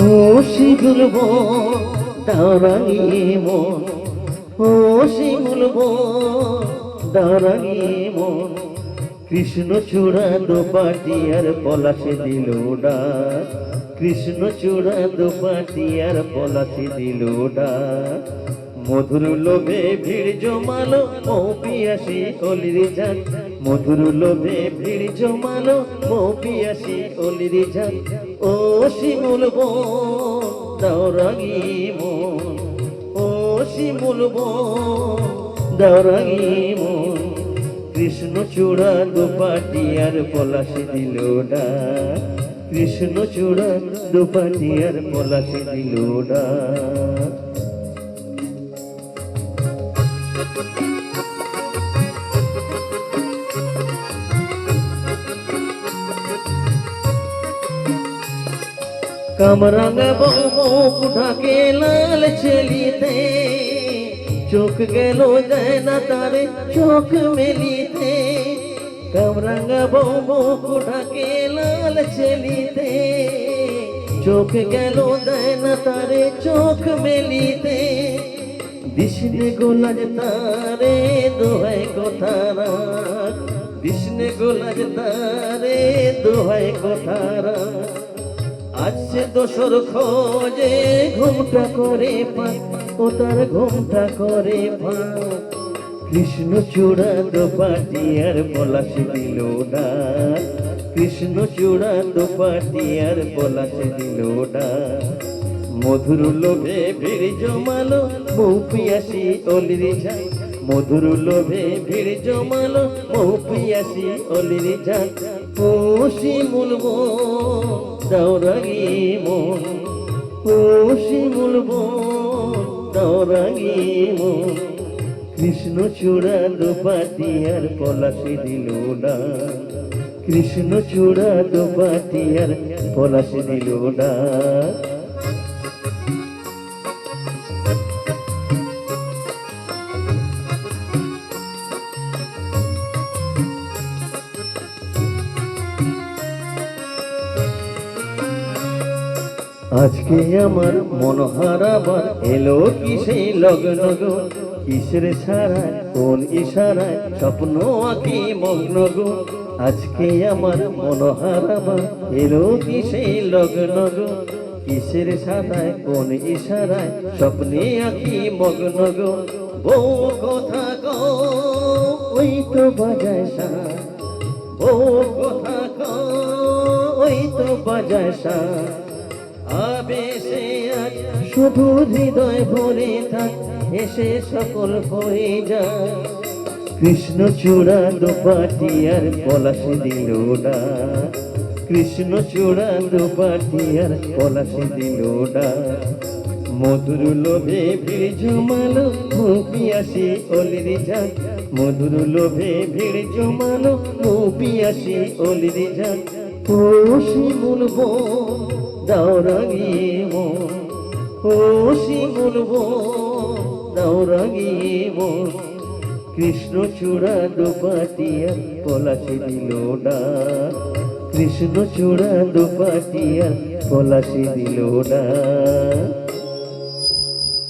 শিমুল বন দাঁড়ানি মন, ও শিমুল বন দাঁড়ানি মন, কৃষ্ণচূড়া দোপাটি আর পলাশে দিল ডাক, কৃষ্ণচূড়া দোপাটি আর পলাশে দিল ডাক। মধুর লোভে ভিড় জমালো মৌ পিয়াসী অলির ঝাঁক, মধুর লোভে ভিড় জমালো মৌ পিয়াসী অলির ঝাঁক। ও শিমুল বন দাঁড়ানি মন, ও শিমুল বন দাঁড়ানি মন, কৃষ্ণচূড়া দোপাটি আর পলাশে দিল ডাক, কৃষ্ণচূড়া দোপাটি আর পলাশে দিল ডাক। কামরাঙা মুখ ঢাকে লাল ছেলিতে, চোখ গেল যায় না তারে চোখ মেলিতে। কামরাঙা মুখ ঢাকে লাল ছেলিতে, চোখ গেল যায় না তারে চোখ মেলিতে। বিষ্ণে গোলাজ তারে দোহাই কথা রাখ, বিষ্ণে গোলাজ তারে দোহাই কথা রাখ। আজকে দোসর খোঁজে ঘুমটা করে পাক, ও তার ঘুমটা করে পাক। কৃষ্ণচূড়া দোপাটি আর পলাশে দিল ডাক, কৃষ্ণচূড়া দোপাটি আর পলাশে দিল ডাক। মধুর লোভে ভিড় জমালো মৌ পিয়াসী অলির ঝাঁক, মধুর লোভে ভিড় জমালো মৌ পিয়াসী অলির ঝাঁক। ও শিমুল বন দাঁড়ানি মন, ও শিমুল বন দাঁড়ানি মন, কৃষ্ণচূড়া দোপাটি আর পলাশে দিল ডাক, কৃষ্ণচূড়া দোপাটি আর পলাশে দিল ডাক। আজকে আমার মন হারাবার এলো কি সেই লগ্ন গো, কিসের ছাড়ায় কোন ইশারায় স্বপ্ন আঁকি মগ্ন গো। আজকে আমার মন হারাবার এলো কি সেই লগ্ন গো, কিসের ছাড়ায় কোন ইশারায় স্বপ্নে আঁকি মগ্ন গো। বউ কথা কও ওই তো বাজায় শাঁখ, বউ কথা কও ওই তো বাজায় শাঁখ। আবেশে আজ শুধু হৃদয় ভরে থাক, এসে সকল হয়ে যায়। কৃষ্ণচূড়া দোপাটি আর পলাশে দিল ডাক, কৃষ্ণচূড়া দোপাটি আর পলাশে দিল ডাক। মধুর লোভে ভিড় জমালো মৌ পিয়াসী অলির ঝাঁক, মধুর লোভে ভিড় জমালো মৌ পিয়াসী অলির ঝাঁক। ও শিমুল বন দাঁড়ানি মন, ও শিমুল বন দাঁড়ানি মন, কৃষ্ণচূড়া দোপাটি আর পলাশে দিল ডাক, কৃষ্ণচূড়া দোপাটি আর পলাশে দিল ডাক।